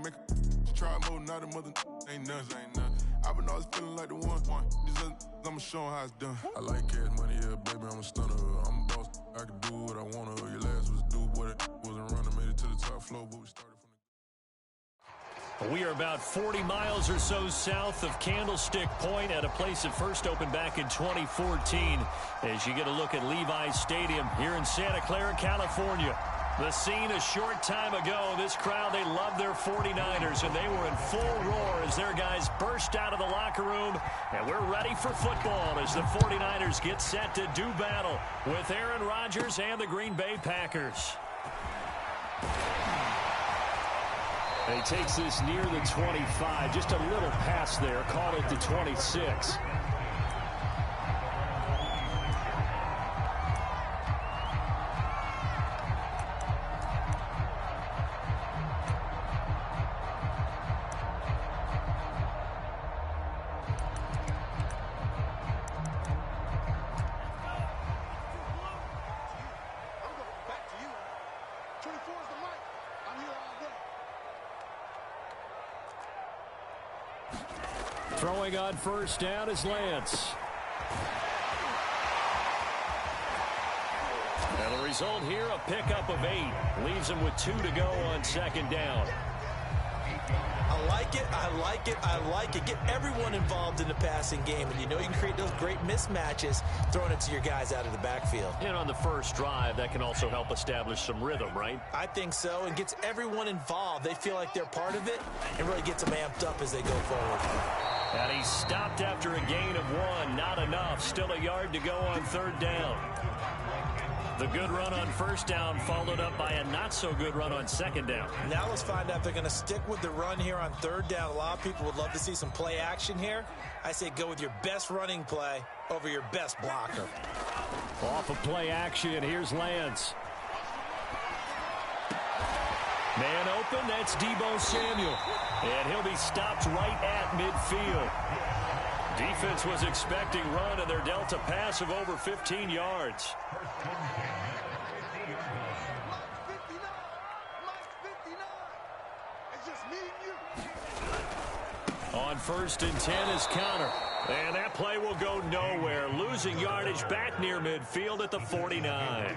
make a try mode, not a mother ain't nothing. I've been always feeling like the one. I'ma show 'em how it's done. I like cash money, yeah, baby, I'm a stunner. I'm a boss, I can do what I wanna. Your last was do what it wasn't running, made it to the top floor, but we started from the... We are about 40 miles or so south of Candlestick Point at a place that first opened back in 2014 as you get a look at Levi's Stadium here in Santa Clara, California. The scene a short time ago, this crowd, they love their 49ers, and they were in full roar as their guys burst out of the locker room, and we're ready for football as the 49ers get set to do battle with Aaron Rodgers and the Green Bay Packers. He takes this near the 25, just a little pass there, call it the 26. Throwing on first down is Lance. And the result here, a pickup of 8. Leaves him with 2 to go on second down. I like it, I like it, I like it. Get everyone involved in the passing game, and you know you can create those great mismatches throwing it to your guys out of the backfield. And on the first drive, that can also help establish some rhythm, right? I think so, and gets everyone involved. They feel like they're part of it, and really gets them amped up as they go forward. And he stopped after a gain of 1. Not enough. Still a yard to go on third down. The good run on first down followed up by a not-so-good run on second down. Now let's find out if they're going to stick with the run here on third down. A lot of people would love to see some play action here. I say go with your best running play over your best blocker. Off of play action, here's Lance. Man open, that's Deebo Samuel. And he'll be stopped right at midfield. Defense was expecting run, and they're dealt a pass of over 15 yards. On first and 10 is Connor. And that play will go nowhere. Losing yardage back near midfield at the 49.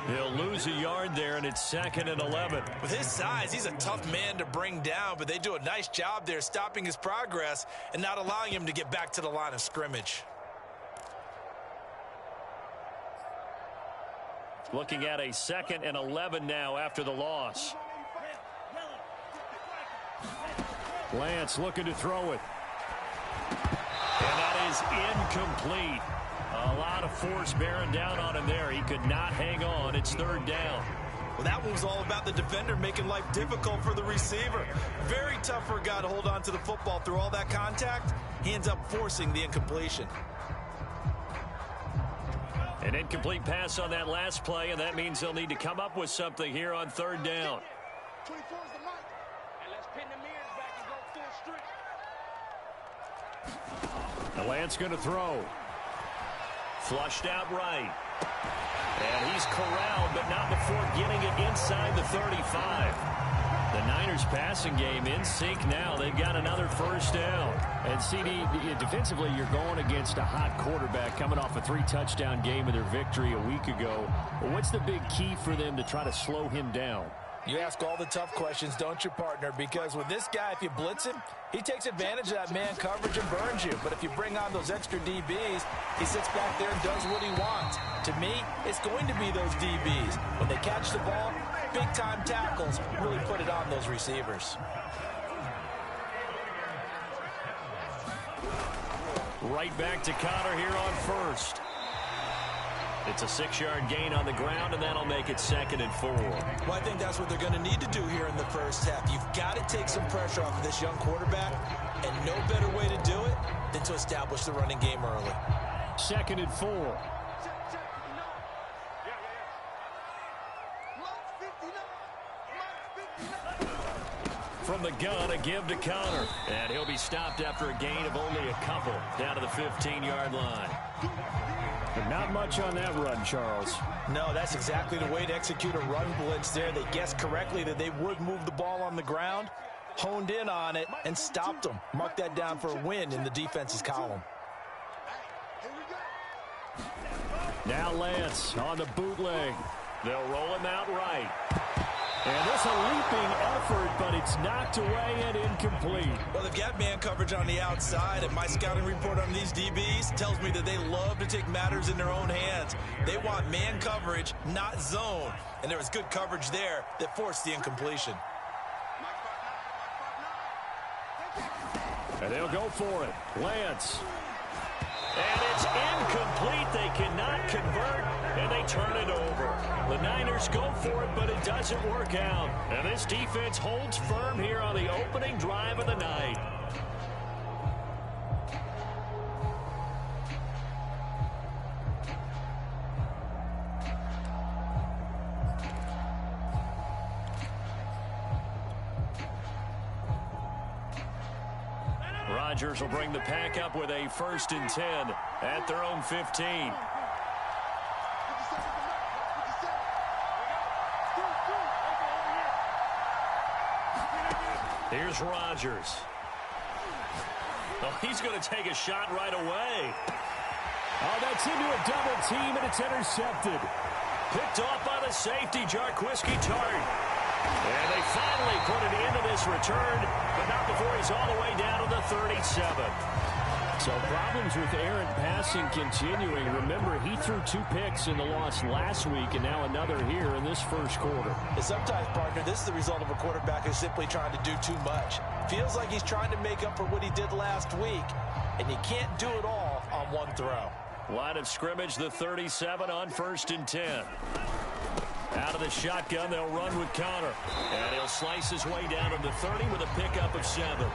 He'll lose a yard there, and it's 2nd and 11. With his size, he's a tough man to bring down, but they do a nice job there stopping his progress and not allowing him to get back to the line of scrimmage. Looking at a 2nd and 11 now after the loss. Lance looking to throw it. And that is incomplete. A lot of force bearing down on him there. He could not hang on. It's third down. Well, that one was all about the defender making life difficult for the receiver. Very tough for a guy to hold on to the football through all that contact. He ends up forcing the incompletion. An incomplete pass on that last play, and that means they'll need to come up with something here on third down. 24 is the mic. And let's pin the mirrors back and go full street. The Lance going to throw. Flushed out right. And he's corralled, but not before getting it inside the 35. The Niners passing game in sync now. They've got another first down. And CD, defensively, you're going against a hot quarterback coming off a 3-touchdown game of their victory a week ago. But what's the big key for them to try to slow him down? You ask all the tough questions, don't you, partner? Because with this guy, if you blitz him, he takes advantage of that man coverage and burns you. But if you bring on those extra DBs, he sits back there and does what he wants. To me, it's going to be those DBs. When they catch the ball, big-time tackles really put it on those receivers. Right back to Connor here on first. It's a 6-yard gain on the ground, and that'll make it 2nd and 4. Well, I think that's what they're going to need to do here in the first half. You've got to take some pressure off of this young quarterback, and no better way to do it than to establish the running game early. 2nd and 4. From the gun, a give to Connor. And he'll be stopped after a gain of only a couple down to the 15-yard line. But not much on that run, Charles. No, that's exactly the way to execute a run blitz there. They guessed correctly that they would move the ball on the ground. honed in on it, and stopped them. Mark that down for a win in the defense's column. Now Lance on the bootleg. They'll roll him out right. And this a leaping effort, but it's knocked away and incomplete. Well, they've got man coverage on the outside, and my scouting report on these DBs tells me that they love to take matters in their own hands. They want man coverage, not zone. And there was good coverage there that forced the incompletion. And they'll go for it. Lance. And it's incomplete. They cannot convert, and they turn it over. The Niners go for it, but it doesn't work out. And this defense holds firm here on the opening drive of the night. Rodgers will bring the pack up with a 1st and 10 at their own 15. Here's Rodgers. Oh, he's going to take a shot right away. Oh, that's into a double team, and it's intercepted. Picked off by the safety, Jarquiski Tart. And they finally put it into this return, but not before he's all the way down to the 37. So problems with errant passing continuing. Remember, he threw 2 picks in the loss last week, and now another here in this first quarter. And sometimes, partner, this is the result of a quarterback who's simply trying to do too much. Feels like he's trying to make up for what he did last week, and you can't do it all on one throw. Line of scrimmage, the 37 on 1st and 10. Out of the shotgun, they'll run with Connor. And he'll slice his way down to the 30 with a pickup of 7.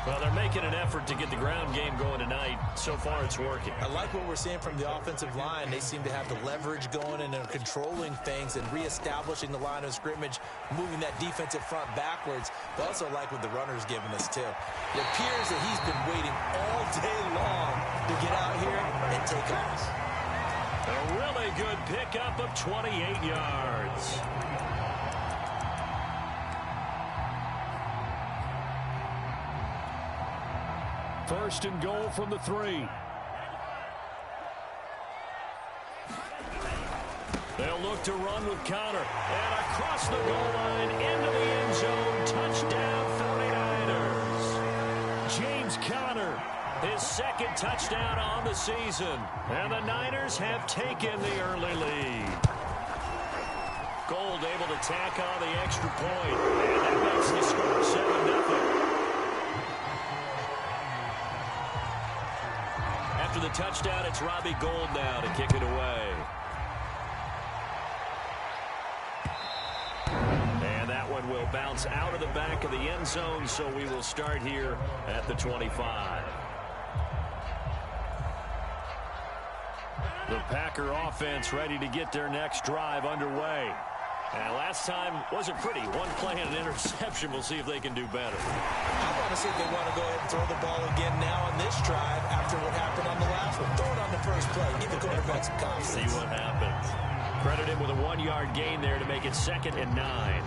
Well, they're making an effort to get the ground game going tonight. So far, it's working. I like what we're seeing from the offensive line. They seem to have the leverage going, and they're controlling things and reestablishing the line of scrimmage, moving that defensive front backwards. But also like what the runner's giving us, too. It appears that he's been waiting all day long to get out here and take off. A really good pickup of 28 yards. First and goal from the 3. They'll look to run with Connor. And across the goal line into the end zone. Touchdown 49ers. James Conner, his 2nd touchdown on the season. And the Niners have taken the early lead. Gold able to tack on the extra point. And that makes the score 7-0. After the touchdown, it's Robbie Gould now to kick it away. And that one will bounce out of the back of the end zone, so we will start here at the 25. The Packer offense ready to get their next drive underway. And last time wasn't pretty. One play and an interception. We'll see if they can do better. I want to see if they want to go ahead and throw the ball again now on this drive after what happened on the last one. Throw it on the first play. Give the quarterback some confidence. See what happens. Credit him with a 1-yard gain there to make it 2nd and 9.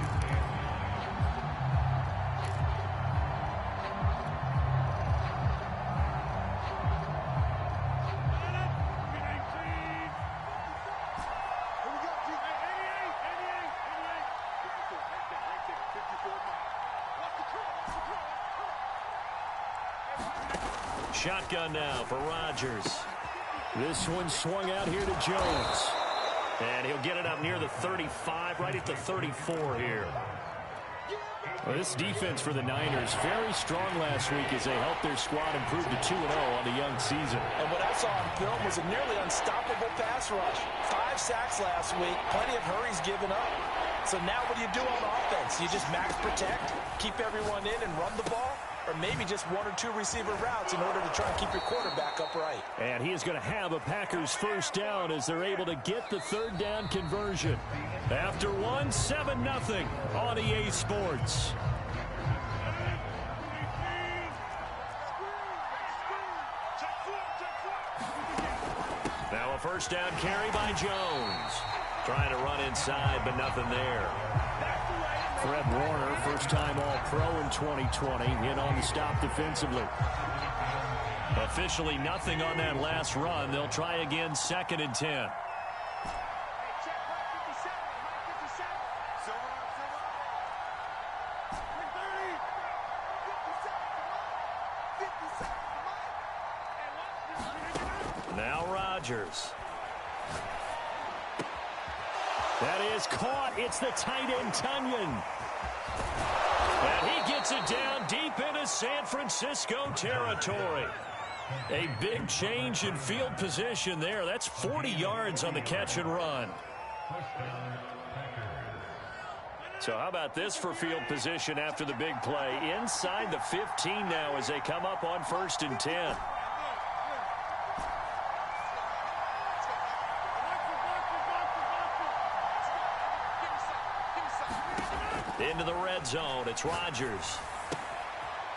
Shotgun now for Rodgers. This one swung out here to Jones. And he'll get it up near the 35, right at the 34 here. Well, this defense for the Niners, very strong last week as they helped their squad improve to 2-0 on the young season. And what I saw on film was a nearly unstoppable pass rush. 5 sacks last week, plenty of hurries given up. So now what do you do on offense? You just max protect, keep everyone in and run the ball? Or maybe just 1 or 2 receiver routes in order to try and keep your quarterback upright. And he is going to have a Packers first down as they're able to get the 3rd down conversion. After 1, 7-0 on EA Sports. Now a first down carry by Jones. Trying to run inside, but nothing there. Fred Warner, first-time All-Pro in 2020, in on the stop defensively. Officially nothing on that last run. They'll try again, 2nd and 10. Now Rodgers. That is caught. It's the tight end, Tunyon. And he gets it down deep into San Francisco territory. A big change in field position there. That's 40 yards on the catch and run. So how about this for field position after the big play? Inside the 15 now as they come up on 1st and 10. Into the red zone. It's Rodgers.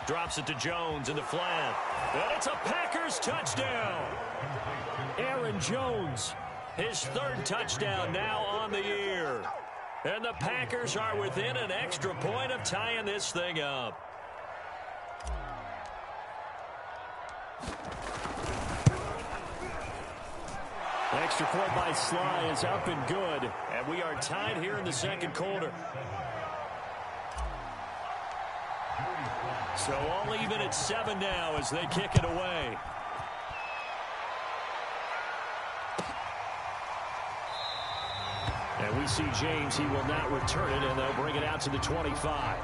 Drops it to Jones in the flat. And it's a Packers touchdown. Aaron Jones, his 3rd touchdown now on the year. And the Packers are within an extra point of tying this thing up. Extra point by Sly is up and good. And we are tied here in the 2nd quarter. So all even at 7 now as they kick it away. And we see James, he will not return it, and they'll bring it out to the 25.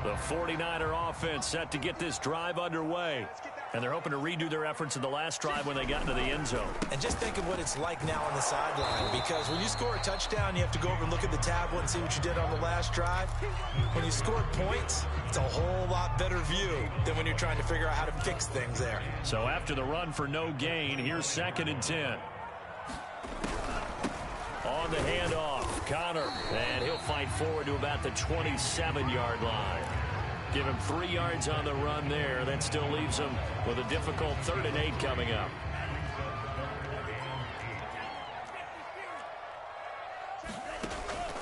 The 49er offense set to get this drive underway. And they're hoping to redo their efforts in the last drive when they got into the end zone. And just think of what it's like now on the sideline, because when you score a touchdown, you have to go over and look at the tablet and see what you did on the last drive. When you scored points, it's a whole lot better view than when you're trying to figure out how to fix things there. So after the run for no gain, here's 2nd and 10. On the handoff, Connor, and he'll fight forward to about the 27-yard line. Give him 3 yards on the run there. That still leaves him with a difficult 3rd and 8 coming up.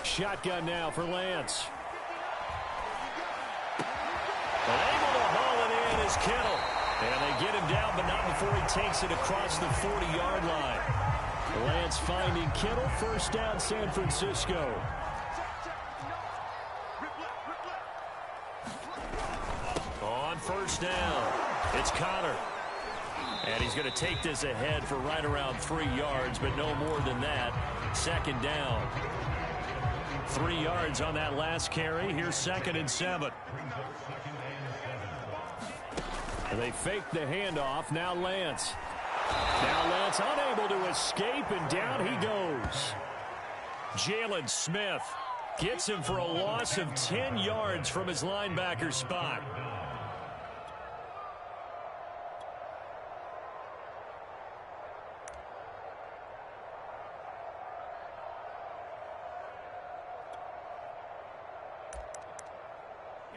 Shotgun now for Lance. And able to haul it in is Kittle. And they get him down, but not before he takes it across the 40-yard line. Lance finding Kittle. 1st down, San Francisco. On 1st down, it's Connor. And he's going to take this ahead for right around 3 yards, but no more than that. 2nd down. 3 yards on that last carry. Here's 2nd and 7. And they fake the handoff. Now Lance. Now Lance unable to escape, and down he goes. Jalen Smith gets him for a loss of 10 yards from his linebacker spot.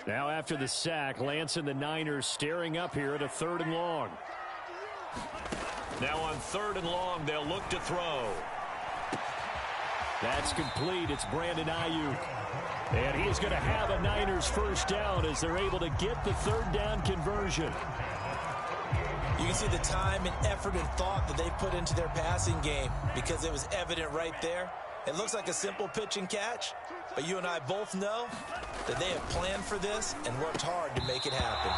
Now after the sack, Lance and the Niners staring up here at a 3rd and long. Now on 3rd and long, they'll look to throw. That's complete. It's Brandon Ayuk. And he is going to have a Niners 1st down as they're able to get the 3rd down conversion. You can see the time and effort and thought that they put into their passing game because it was evident right there. It looks like a simple pitch and catch, but you and I both know that they have planned for this and worked hard to make it happen.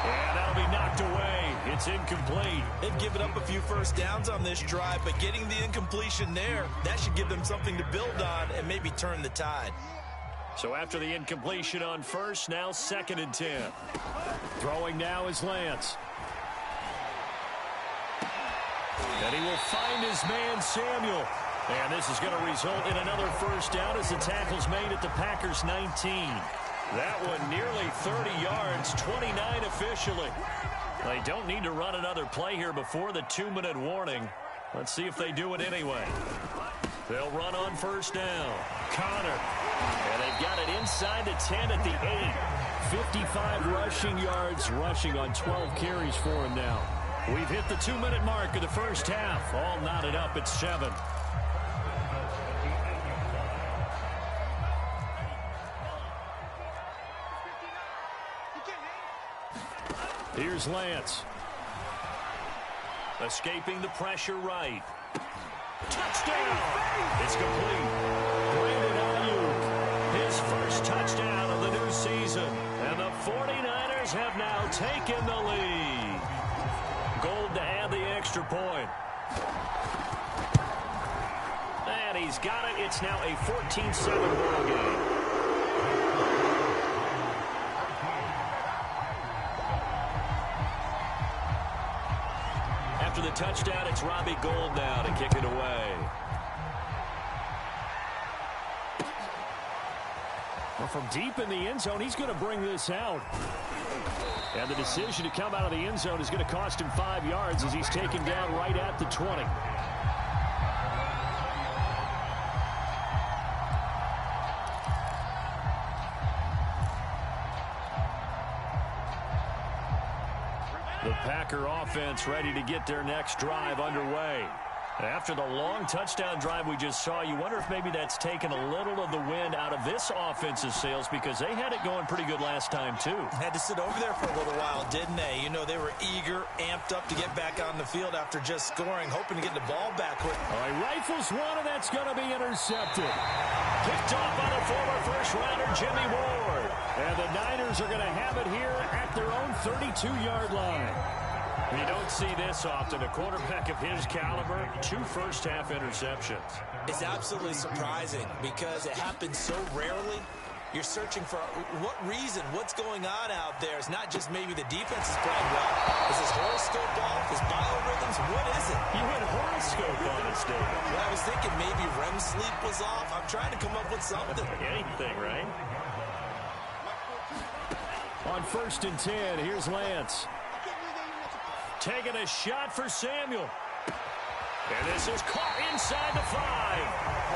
And that'll be knocked away. It's incomplete. They've given up a few 1st downs on this drive, but getting the incompletion there, that should give them something to build on and maybe turn the tide. So after the incompletion on 1st, now 2nd and 10. Throwing now is Lance. And he will find his man, Samuel. And this is going to result in another 1st down as the tackle's made at the Packers' 19. That one nearly 30 yards, 29 officially. They don't need to run another play here before the 2-minute warning. Let's see if they do it anyway. They'll run on 1st down. Connor. And they've got it inside the 10 at the 8. 55 rushing yards, rushing on 12 carries for him now. We've hit the 2-minute mark of the first half. All knotted up at 7. Here's Lance. Escaping the pressure right. Touchdown! It's complete. Brandon Ayuk, his first touchdown of the new season. And the 49ers have now taken the lead. Gold to add the extra point. And he's got it. It's now a 14-7 ball game. After the touchdown, it's Robbie Gould now to kick it away. Well, from deep in the end zone, he's going to bring this out. And the decision to come out of the end zone is going to cost him 5 yards as he's taken down right at the 20. The Packer offense ready to get their next drive underway. After the long touchdown drive we just saw, you wonder if maybe that's taken a little of the wind out of this offense's sails because they had it going pretty good last time, too. Had to sit over there for a little while, didn't they? You know, they were eager, amped up to get back on the field after just scoring, hoping to get the ball back quick. All right, rifles one, and that's going to be intercepted. Picked off by the former first-rounder Jimmy Ward. And the Niners are going to have it here at their own 32-yard line. You don't see this often. A quarterback of his caliber, 2 first-half interceptions. It's absolutely surprising because it happens so rarely. You're searching for what reason, what's going on out there. It's not just maybe the defense is playing well. Is his horoscope off? His biorhythms? What is it? You went horoscope on us, David. Well, I was thinking maybe REM sleep was off. I'm trying to come up with something. Anything, right? On 1st and 10, here's Lance. Taking a shot for Samuel. And this is caught inside the 5.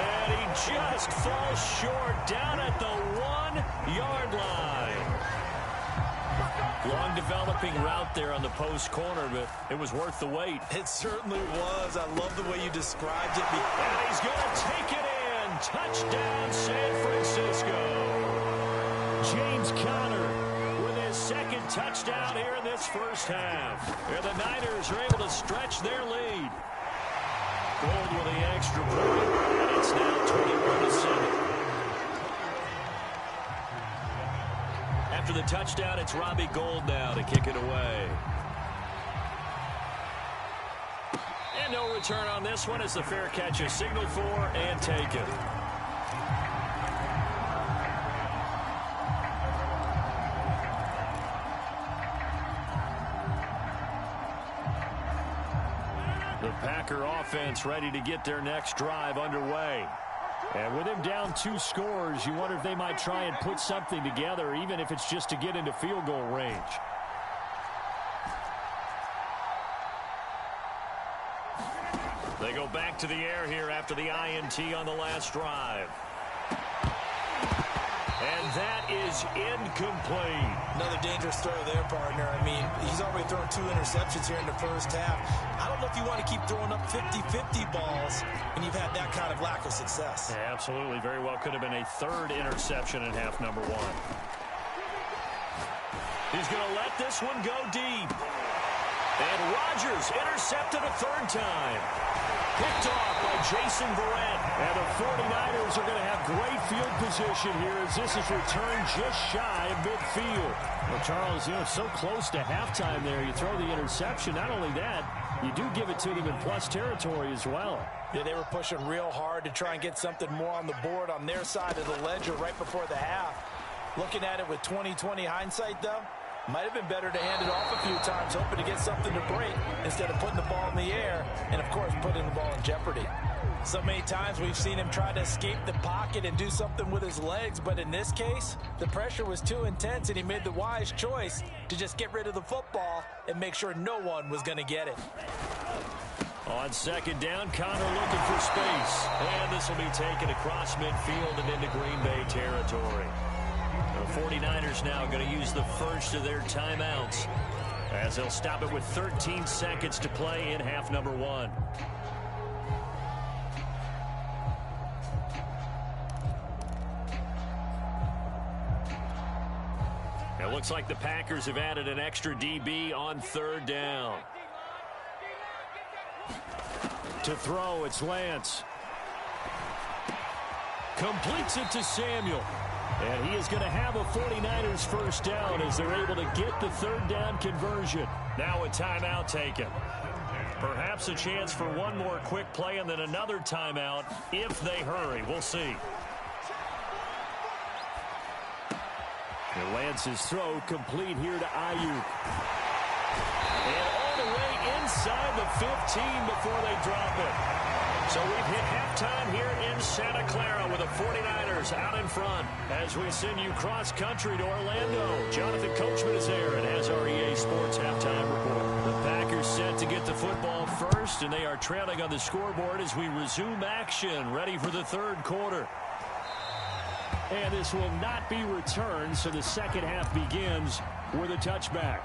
And he just falls short down at the 1-yard line. Long developing route there on the post corner, but it was worth the wait. It certainly was. I love the way you described it. And he's going to take it in. Touchdown, San Francisco. James Conner with his 2nd touchdown here in this first half. And the Niners are able to stretch their lead. Gold with the extra point, and it's now 21-7. After the touchdown, it's Robbie Gould now to kick it away. And no return on this one as the fair catch is signaled for and taken. The Packer offense ready to get their next drive underway. And with him down 2 scores, you wonder if they might try and put something together, even if it's just to get into field goal range. They go back to the air here after the INT on the last drive. And that is incomplete. Another dangerous throw there, partner. I mean, he's already thrown 2 interceptions here in the first half. I don't know if you want to keep throwing up 50-50 balls when you've had that kind of lack of success. Yeah, absolutely. Very well could have been a 3rd interception in half number 1. He's going to let this one go deep. And Rodgers intercepted a 3rd time. Picked off by Jason Verrett. And the 49ers are going to have great field position here as this is returned just shy of midfield. Well, Charles, you know, so close to halftime there. You throw the interception. Not only that, you do give it to them in plus territory as well. Yeah, they were pushing real hard to try and get something more on the board on their side of the ledger right before the half. Looking at it with 20/20 hindsight, though, might have been better to hand it off a few times, hoping to get something to break instead of putting the ball in the air and, of course, putting the ball in jeopardy. So many times we've seen him try to escape the pocket and do something with his legs, but in this case, the pressure was too intense and he made the wise choice to just get rid of the football and make sure no one was going to get it. On 2nd down, Conner looking for space. And this will be taken across midfield and into Green Bay territory. The 49ers now going to use the first of their timeouts as they'll stop it with 13 seconds to play in half number 1. It looks like the Packers have added an extra DB on 3rd down. To throw, it's Lance. Completes it to Samuel. And he is going to have a 49ers first down as they're able to get the 3rd down conversion. Now a timeout taken. Perhaps a chance for one more quick play and then another timeout if they hurry. We'll see. And Lance's throw complete here to Ayuk. And all the way inside the 15 before they drop it. So we've hit halftime here in Santa Clara with the 49ers out in front as we send you cross-country to Orlando. Jonathan Coachman is there and has our EA Sports halftime report. The Packers set to get the football first, and they are trailing on the scoreboard as we resume action, ready for the 3rd quarter. And this will not be returned, so the second half begins with a touchback.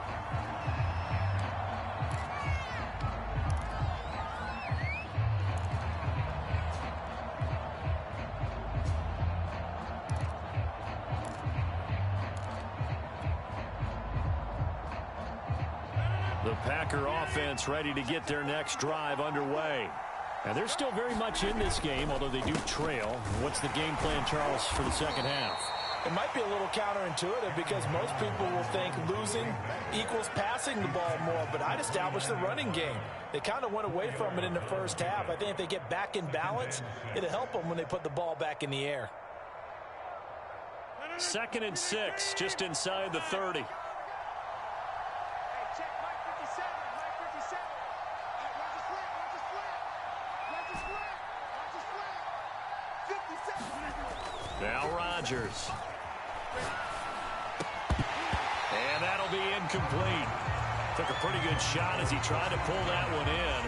The Packer offense ready to get their next drive underway. And they're still very much in this game, although they do trail. What's the game plan, Charles, for the second half? It might be a little counterintuitive because most people will think losing equals passing the ball more, but I'd establish the running game. They kind of went away from it in the first half. I think if they get back in balance, it'll help them when they put the ball back in the air. 2nd and 6, just inside the 30. Now Rodgers. And that'll be incomplete. Took a pretty good shot as he tried to pull that one in.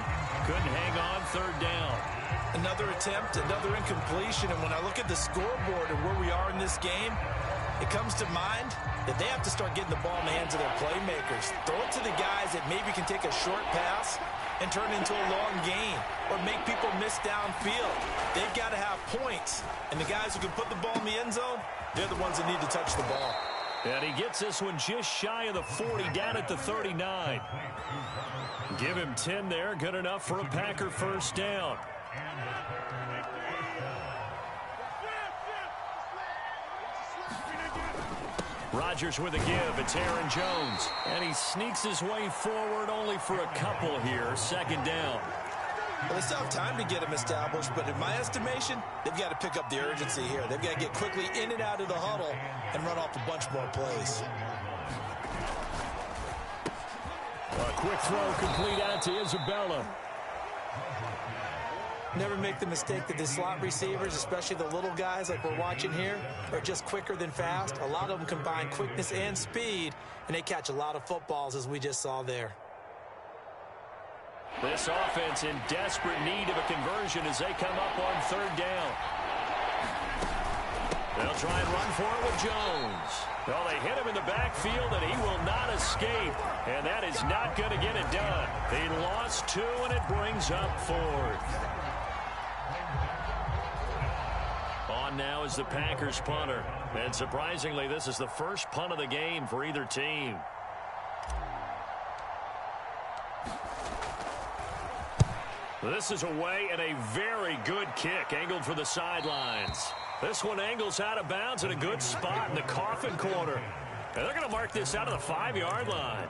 Couldn't hang on 3rd down. Another attempt, another incompletion. And when I look at the scoreboard and where we are in this game, it comes to mind that they have to start getting the ball in the hands of their playmakers. Throw it to the guys that maybe can take a short pass and turn it into a long gain or make people miss downfield. They've got to have points. And the guys who can put the ball in the end zone, they're the ones that need to touch the ball. And he gets this one just shy of the 40, down at the 39. Give him 10 there, good enough for a Packer first down. Rodgers with a give. It's Aaron Jones. And he sneaks his way forward only for a couple here. 2nd down. Well, they still have time to get him established, but in my estimation, they've got to pick up the urgency here. They've got to get quickly in and out of the huddle and run off a bunch more plays. A quick throw complete out to Isabella. Never make the mistake that the slot receivers, especially the little guys like we're watching here, are just quicker than fast. A lot of them combine quickness and speed, and they catch a lot of footballs, as we just saw there. This offense in desperate need of a conversion as they come up on 3rd down. They'll try and run for it with Jones. Well, they hit him in the backfield, and he will not escape. And that is not going to get it done. He lost 2, and it brings up 4th. On now is the Packers punter. And surprisingly, this is the first punt of the game for either team. This is away and a very good kick angled for the sidelines. This one angles out of bounds in a good spot in the coffin corner. And they're going to mark this out of the 5-yard line.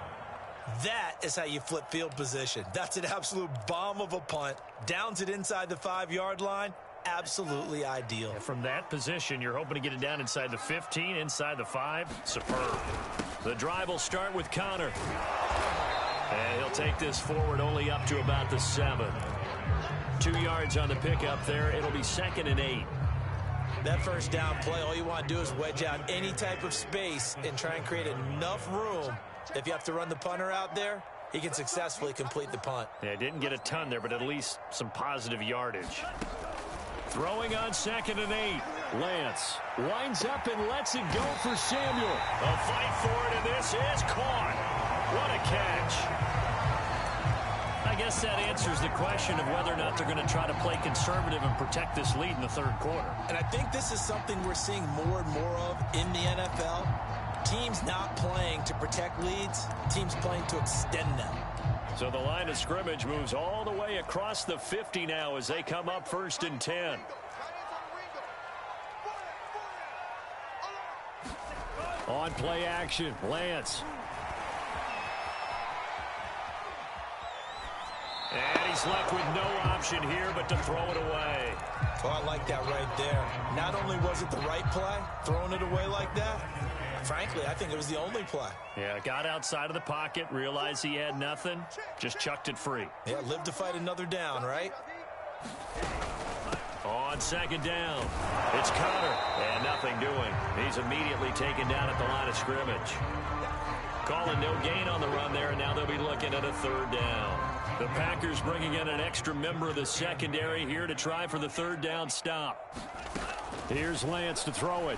That is how you flip field position. That's an absolute bomb of a punt. Downs it inside the 5-yard line. Absolutely ideal. And from that position, you're hoping to get it down inside the 15, inside the 5. Superb. The drive will start with Connor. And he'll take this forward only up to about the 7. 2 yards on the pickup there. It'll be 2nd and 8. That first down play, all you want to do is wedge out any type of space and try and create enough room. If you have to run the punter out there, he can successfully complete the punt. Yeah, didn't get a ton there, but at least some positive yardage. Throwing on 2nd and 8. Lance winds up and lets it go for Samuel. A fight for it, and this is caught. What a catch. I guess that answers the question of whether or not they're going to try to play conservative and protect this lead in the third quarter. And I think this is something we're seeing more and more of in the NFL. Teams not playing to protect leads, teams playing to extend them. So the line of scrimmage moves all the way across the 50 now as they come up 1st and 10. On play action, Lance. And he's left with no option here but to throw it away. Oh, I like that right there. Not only was it the right play, throwing it away like that, frankly, I think it was the only play. Yeah, got outside of the pocket, realized he had nothing, just chucked it free. Yeah, live to fight another down, right? On 2nd down, it's Connor, and nothing doing. He's immediately taken down at the line of scrimmage. Calling no gain on the run there, and now they'll be looking at a 3rd down. The Packers bringing in an extra member of the secondary here to try for the 3rd down stop. Here's Lance to throw it.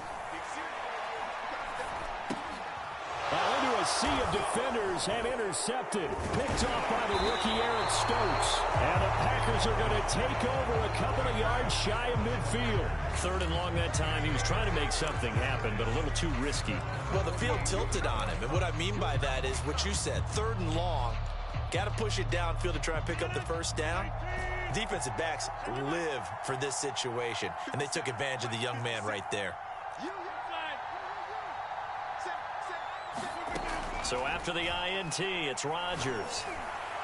Into a sea of defenders and intercepted. Picked off by the rookie Eric Stokes. And the Packers are going to take over a couple of yards shy of midfield. 3rd and long that time. He was trying to make something happen, but a little too risky. Well, the field tilted on him. And what I mean by that is what you said. 3rd and long. Got to push it downfield to try and pick up the 1st down. Defensive backs live for this situation. And they took advantage of the young man right there. So after the INT, it's Rodgers.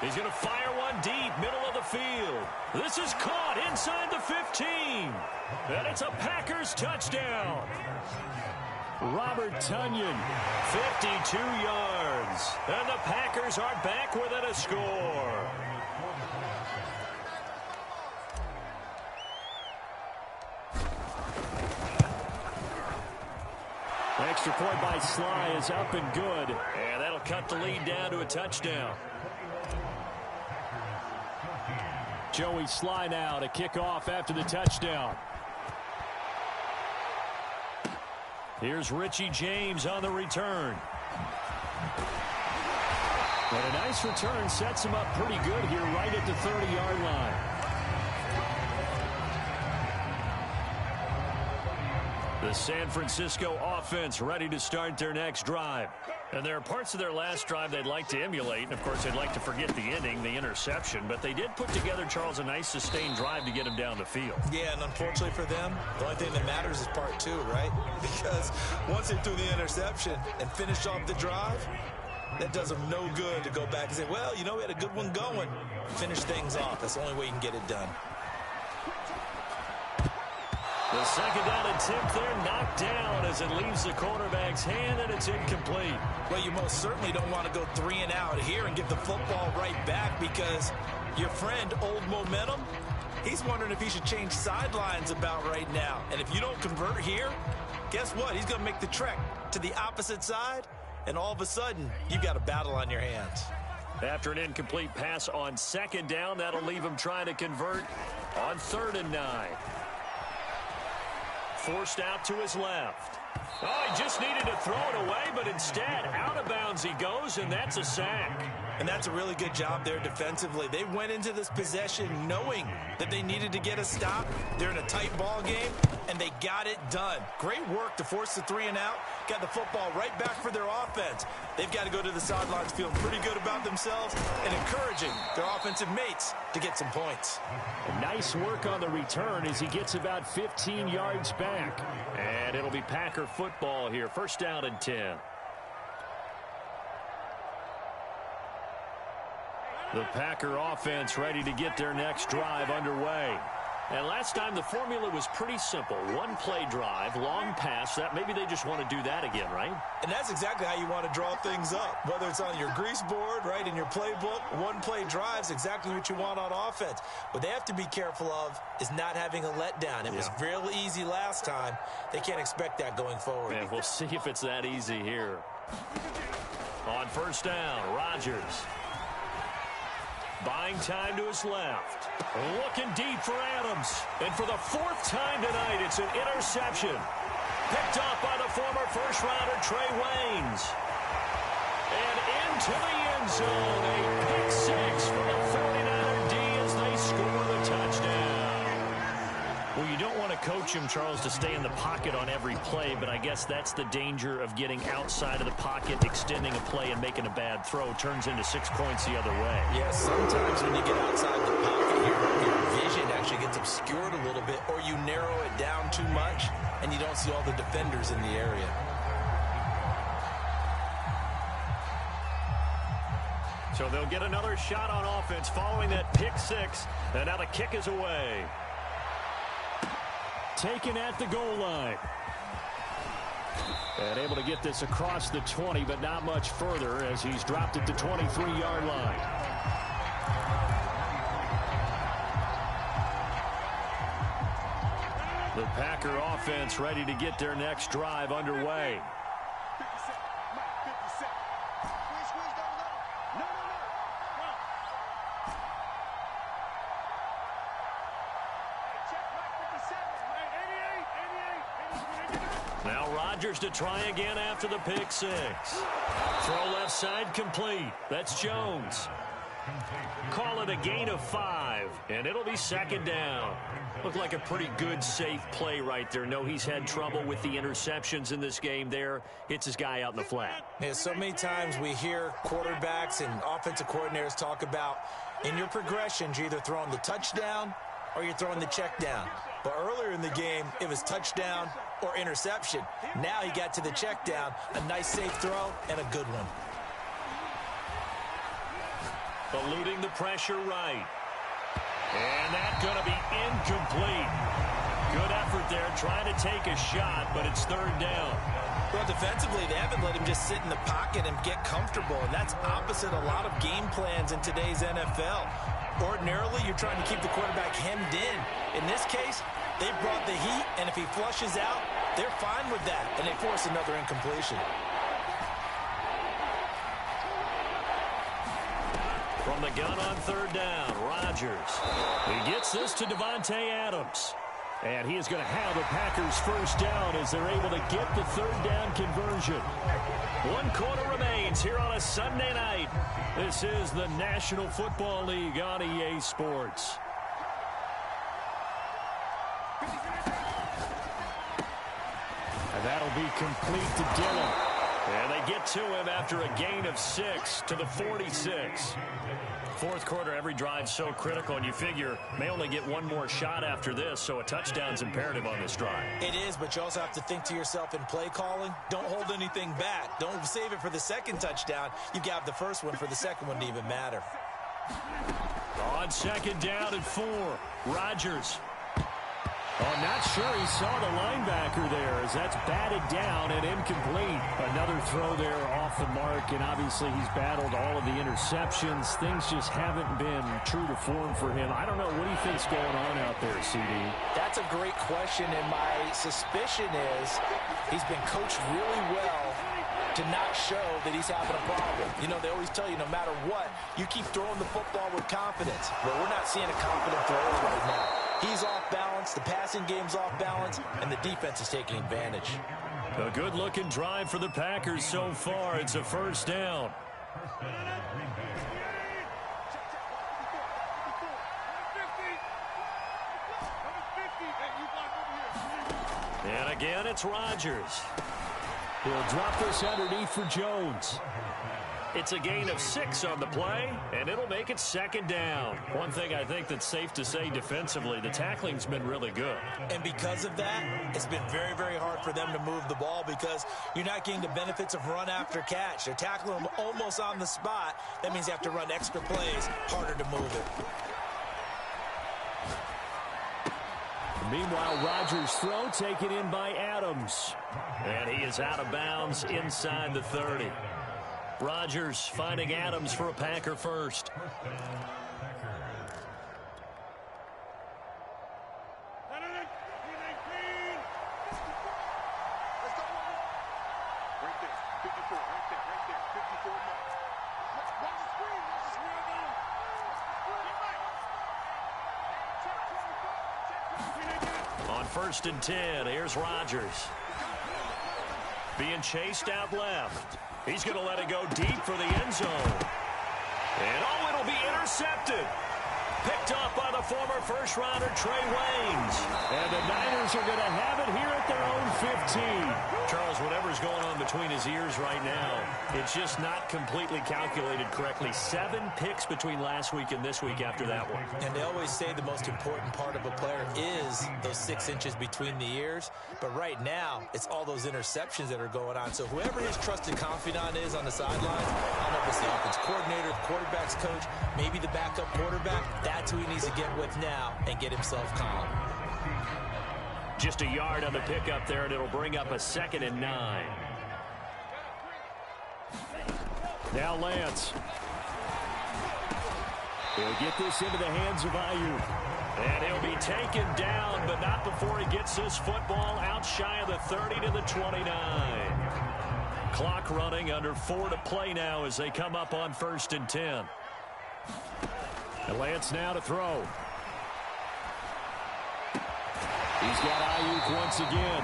He's going to fire one deep, middle of the field. This is caught inside the 15. And it's a Packers touchdown. Robert Tonyan, 52 yards. And the Packers are back within a score. Extra point by Sly is up and good. And that'll cut the lead down to a touchdown. Joey Sly now to kick off after the touchdown. Here's Richie James on the return. And a nice return sets him up pretty good here right at the 30-yard line. The San Francisco offense ready to start their next drive. And there are parts of their last drive they'd like to emulate. And, of course, they'd like to forget the ending, the interception. But they did put together, Charles, a nice sustained drive to get him down the field. Yeah, and unfortunately for them, the only thing that matters is part 2, right? Because once they threw the interception and finished off the drive, that does them no good to go back and say, well, you know, we had a good one going. Finish things off. That's the only way you can get it done. The 2nd down attempt there knocked down as it leaves the quarterback's hand, and it's incomplete. Well, you most certainly don't want to go 3 and out here and give the football right back because your friend, Old Momentum, he's wondering if he should change sidelines about right now. And if you don't convert here, guess what? He's going to make the trek to the opposite side, and all of a sudden, you've got a battle on your hands. After an incomplete pass on 2nd down, that'll leave him trying to convert on 3rd and 9. Forced out to his left. Oh, he just needed to throw it away, but instead, out of bounds he goes, and that's a sack. And that's a really good job there defensively. They went into this possession knowing that they needed to get a stop. They're in a tight ball game, and they got it done. Great work to force the 3 and out. Got the football right back for their offense. They've got to go to the sidelines feeling pretty good about themselves and encouraging their offensive mates to get some points. Nice work on the return as he gets about 15 yards back. And it'll be Packer football here. 1st down and 10. The Packer offense ready to get their next drive underway. And last time the formula was pretty simple. One play drive, long pass. That maybe they just want to do that again, right? And that's exactly how you want to draw things up. Whether it's on your grease board, right, in your playbook, one play drive is exactly what you want on offense. What they have to be careful of is not having a letdown. It was real easy last time. They can't expect that going forward. And we'll see if it's that easy here. On 1st down, Rodgers. Buying time to his left. Looking deep for Adams. And for the fourth time tonight, it's an interception. Picked off by the former first-rounder Trey Waynes. And into the end zone. A pick six for the 49er D as they score the touchdown. Well, you don't want to coach him, Charles, to stay in the pocket on every play, but I guess that's the danger of getting outside of the pocket, extending a play, and making a bad throw. Turns into 6 points the other way. Yeah, sometimes when you get outside the pocket, your vision actually gets obscured a little bit, or you narrow it down too much, and you don't see all the defenders in the area. So they'll get another shot on offense following that pick six, and now the kick is away. Taken at the goal line. And able to get this across the 20, but not much further as he's dropped it to 23-yard line. The Packer offense ready to get their next drive underway. Now Rodgers to try again after the pick six. Throw left side complete. That's Jones. Call it a gain of 5, and it'll be second down. Looked like a pretty good, safe play right there. No, he's had trouble with the interceptions in this game there. Hits his guy out in the flat. Yeah, so many times we hear quarterbacks and offensive coordinators talk about in your progressions, you're either throwing the touchdown or you're throwing the check down. But earlier in the game, it was touchdown or interception. Now he got to the check down, a nice safe throw, and a good one. Eluding the pressure right. And that's going to be incomplete. Good effort there, trying to take a shot, but it's third down. Well, defensively, they haven't let him just sit in the pocket and get comfortable, and that's opposite a lot of game plans in today's NFL. Ordinarily, you're trying to keep the quarterback hemmed in. In this case, they brought the heat, and if he flushes out, they're fine with that, and they force another incompletion. From the gun on third down, Rodgers. He gets this to Davante Adams. And he is going to have a Packers first down as they're able to get the third down conversion. 1 quarter remains here on a Sunday night. This is the National Football League on EA Sports. And that'll be complete to Dillon. And they get to him after a gain of 6 to the 46. Fourth quarter, every drive so critical, and you figure may only get one more shot after this, so a touchdown's imperative on this drive. It is, but you also have to think to yourself in play calling, don't hold anything back. Don't save it for the second touchdown. You've got the first one for the second one to even matter. On second down and 4, Rodgers. Oh, not sure he saw the linebacker there as that's batted down and incomplete. Another throw there off the mark, and obviously he's battled all of the interceptions. Things just haven't been true to form for him. I don't know. What do you think's going on out there, CD? That's a great question, and my suspicion is he's been coached really well to not show that he's having a problem. You know, they always tell you no matter what, you keep throwing the football with confidence. Well, we're not seeing a confident thrower right now. He's off balance, the passing game's off balance, and the defense is taking advantage. A good-looking drive for the Packers so far. It's a first down. And again, it's Rodgers. He'll drop this underneath for Jones. It's a gain of 6 on the play, and it'll make it second down. One thing I think that's safe to say defensively, the tackling's been really good. And because of that, it's been very, very hard for them to move the ball because you're not getting the benefits of run after catch. They're tackling them almost on the spot. That means you have to run extra plays, harder to move it. Meanwhile, Rodgers' throw taken in by Adams. And he is out of bounds inside the 30. Rodgers finding Adams for a Packer first. first and 10. Here's Rodgers. Being chased out left. He's going to let it go deep for the end zone. And, oh, it'll be intercepted. Picked up by the former first-rounder Trey Waynes. And the Niners are going to have it here at their own 15. Charles, whatever's going on between his ears right now, it's just not completely calculated correctly. 7 picks between last week and this week after that one. And they always say the most important part of a player is those 6 inches between the ears. But right now, it's all those interceptions that are going on. So whoever his trusted confidant is on the sidelines, I don't know if it's the offense coordinator, the quarterback's coach, maybe the backup quarterback, that's who he needs to get with now and get himself calm. Just a yard on the pickup there, and it'll bring up a 2nd and 9. Now Lance. He'll get this into the hands of Ayuk. And he'll be taken down, but not before he gets this football out shy of the 30 to the 29. Clock running, under 4 to play now as they come up on 1st and 10. And Lance now to throw. He's got Ayuk once again.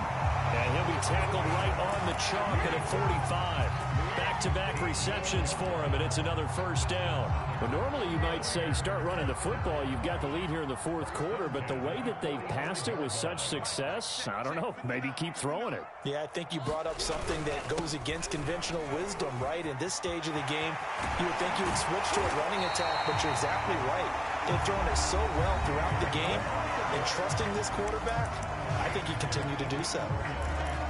And he'll be tackled right on the chalk at a 45. Back-to-back receptions for him, and it's another first down. Well, normally you might say start running the football. You've got the lead here in the 4th quarter, but the way that they've passed it with such success, I don't know, maybe keep throwing it. Yeah, I think you brought up something that goes against conventional wisdom, right? In this stage of the game, you would think you would switch to a running attack, but you're exactly right. They've thrown it so well throughout the game, and trusting this quarterback, I think you continue to do so.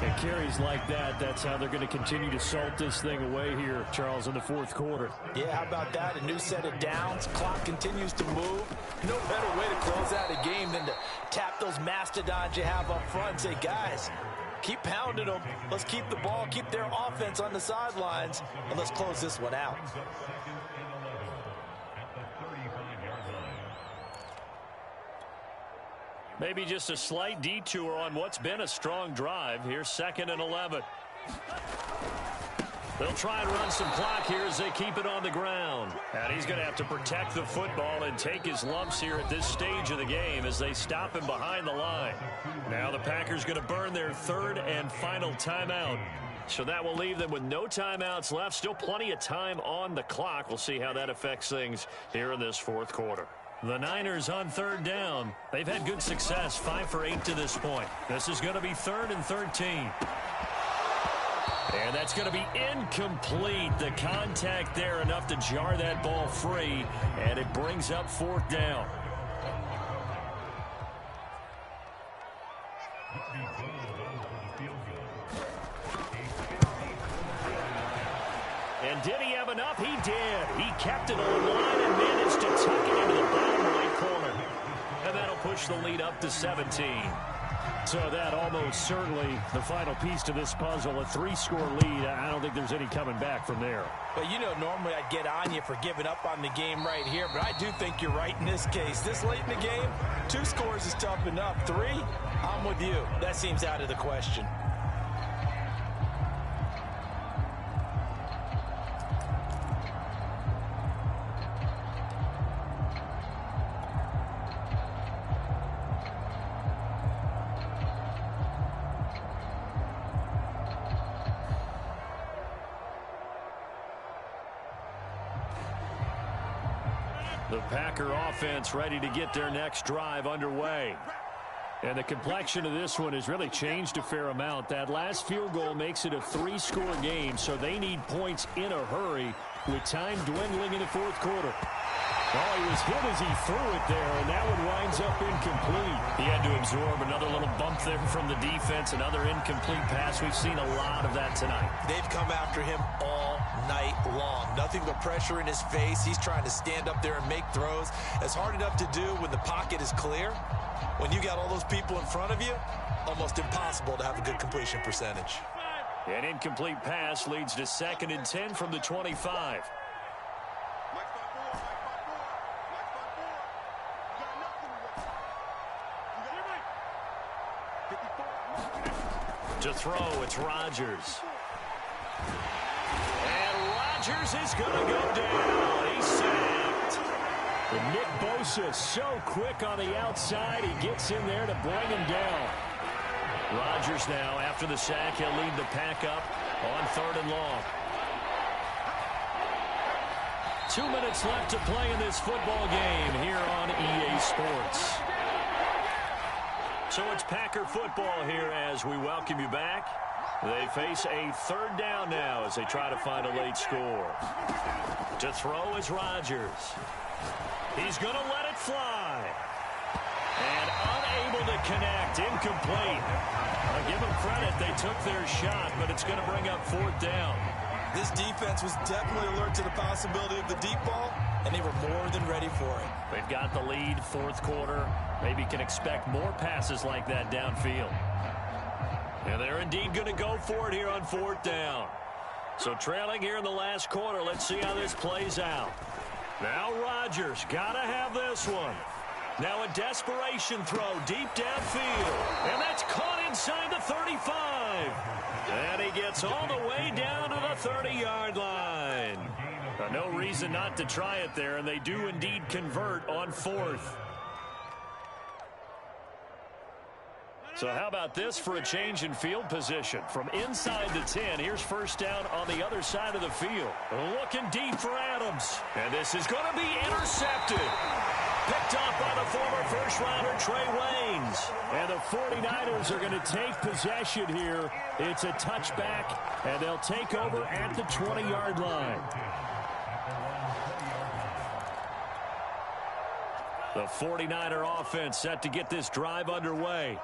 And carries like that, that's how they're going to continue to salt this thing away here, Charles, in the 4th quarter. Yeah, how about that? A new set of downs. Clock continues to move. No better way to close out a game than to tap those mastodons you have up front and say, guys, keep pounding them. Let's keep the ball, keep their offense on the sidelines, and let's close this one out. Maybe just a slight detour on what's been a strong drive. Here's 2nd and 11. They'll try and run some clock here as they keep it on the ground. And he's going to have to protect the football and take his lumps here at this stage of the game as they stop him behind the line. Now the Packers going to burn their 3rd and final timeout. So that will leave them with no timeouts left. Still plenty of time on the clock. We'll see how that affects things here in this 4th quarter. The Niners on 3rd down. They've had good success, 5 for 8 to this point. This is going to be 3rd and 13. And that's going to be incomplete. The contact there enough to jar that ball free, and it brings up 4th down. And did he have enough? He did. He kept it online and managed to tuck it into the bottom right corner. And that'll push the lead up to 17. So that almost certainly the final piece to this puzzle, a 3-score lead. I don't think there's any coming back from there. But, you know, normally I'd get on you for giving up on the game right here, but I do think you're right in this case. This late in the game, 2 scores is tough enough. 3, I'm with you. That seems out of the question. The Packer offense ready to get their next drive underway. And the complexion of this one has really changed a fair amount. That last field goal makes it a 3-score game, so they need points in a hurry with time dwindling in the 4th quarter. Oh, he was hit as he threw it there, and that one winds up incomplete. He had to absorb another little bump there from the defense, another incomplete pass. We've seen a lot of that tonight. They've come after him all night long. Nothing but pressure in his face. He's trying to stand up there and make throws. It's hard enough to do when the pocket is clear. When you got all those people in front of you, almost impossible to have a good completion percentage. An incomplete pass leads to 2nd and 10 from the 25. To throw, it's Rodgers. And Rodgers is going to go down. He's sacked. And Nick Bosa so quick on the outside. He gets in there to bring him down. Rodgers now, after the sack, he'll lead the pack up on 3rd and long. 2 minutes left to play in this football game here on EA Sports. So it's Packer football here as we welcome you back. They face a 3rd down now as they try to find a late score. To throw is Rodgers. He's going to let it fly. And unable to connect, incomplete. I'll give them credit, they took their shot, but it's going to bring up 4th down. This defense was definitely alert to the possibility of the deep ball, and they were more than ready for it. They've got the lead, 4th quarter. Maybe can expect more passes like that downfield. And they're indeed going to go for it here on 4th down. So trailing here in the last quarter, let's see how this plays out. Now Rodgers, got to have this one. Now a desperation throw deep downfield. And that's caught inside the 35. And he gets all the way down to the 30-yard line. No reason not to try it there, and they do indeed convert on 4th. So how about this for a change in field position? From inside the 10, here's 1st down on the other side of the field. Looking deep for Adams. And this is going to be intercepted. Picked off by the former first-rounder Trey Waynes. And the 49ers are going to take possession here. It's a touchback, and they'll take over at the 20-yard line. The 49er offense set to get this drive underway.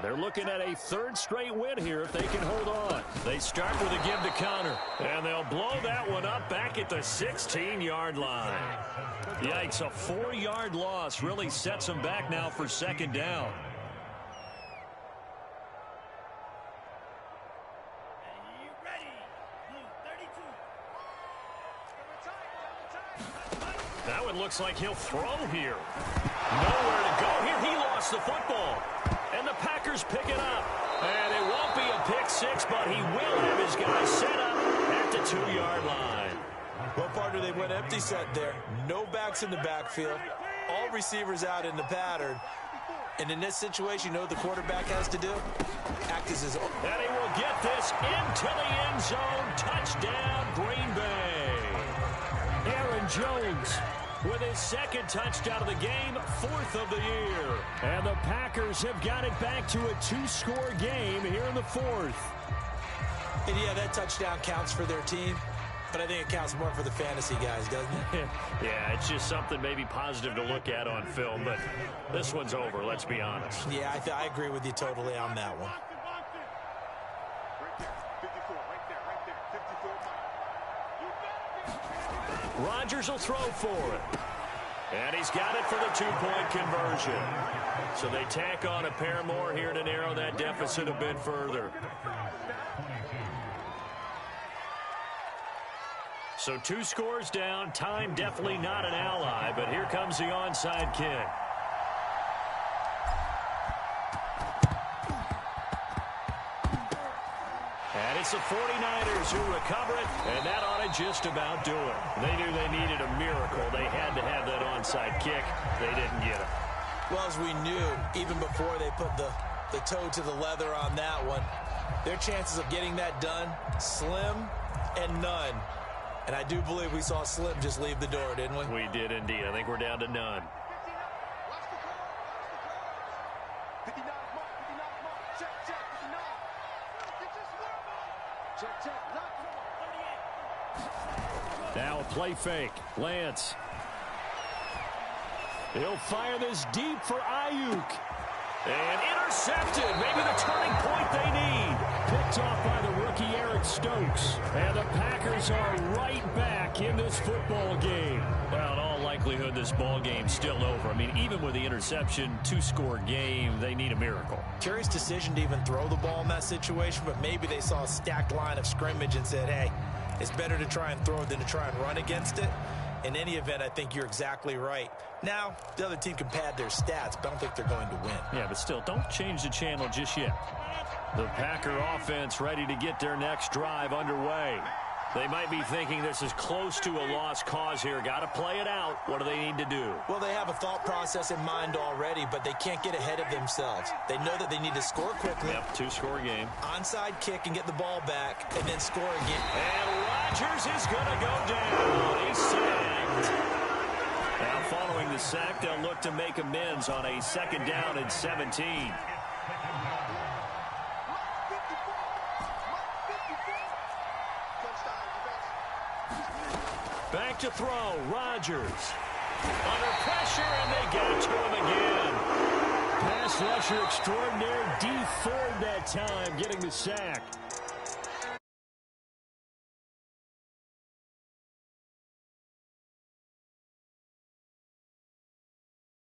They're looking at a 3rd straight win here if they can hold on. They start with a give to counter, and they'll blow that one up back at the 16-yard line. Yikes, a 4-yard loss really sets them back now for 2nd down. That one looks like he'll throw here. Nowhere to go here. He lost the football. And the Packers pick it up. And it won't be a pick 6, but he will have his guys set up at the 2-yard line. Well, partner, they went empty set there. No backs in the backfield. All receivers out in the pattern. And in this situation, you know what the quarterback has to do? Act as his own. And he will get this into the end zone. Touchdown, Green Bay. Aaron Jones with his 2nd touchdown of the game, 4th of the year. And the Packers have got it back to a 2-score game here in the 4th. And yeah, that touchdown counts for their team, but I think it counts more for the fantasy guys, doesn't it? Yeah, it's just something maybe positive to look at on film, but this one's over, let's be honest. Yeah, I agree with you totally on that one. Rodgers will throw for it. And he's got it for the 2-point conversion. So they tack on a pair more here to narrow that deficit a bit further. So 2 scores down. Time definitely not an ally, but here comes the onside kick. And it's the 49ers who recover it, and that ought to just about do it. They knew they needed a miracle. They had to have that onside kick. They didn't get it. Well, as we knew, even before they put the toe to the leather on that one, their chances of getting that done, slim and none. And I do believe we saw Slim just leave the door, didn't we? We did indeed. I think we're down to none. Now a play fake. Lance. He'll fire this deep for Ayuk. And intercepted. Maybe the turning point they need. Picked off by the rookie Eric Stokes. And the Packers are right back in this football game. Well, in all likelihood, this ball game's still over. I mean, even with the interception, 2-score game, they need a miracle. Curious decision to even throw the ball in that situation, but maybe they saw a stacked line of scrimmage and said, hey, it's better to try and throw it than to try and run against it. In any event, I think you're exactly right. Now, the other team can pad their stats, but I don't think they're going to win. Yeah, but still, don't change the channel just yet. The Packer offense ready to get their next drive underway. They might be thinking this is close to a lost cause here. Got to play it out. What do they need to do? Well, they have a thought process in mind already, but they can't get ahead of themselves. They know that they need to score quickly. Yep, two-score game. Onside kick and get the ball back, and then score again. And Rodgers is going to go down. He's sacked. Now, following the sack, they'll look to make amends on a 2nd down and 17. Back to throw, Rodgers. Under pressure, and they get it to him again. Pass rusher extraordinaire, deferred that time, getting the sack.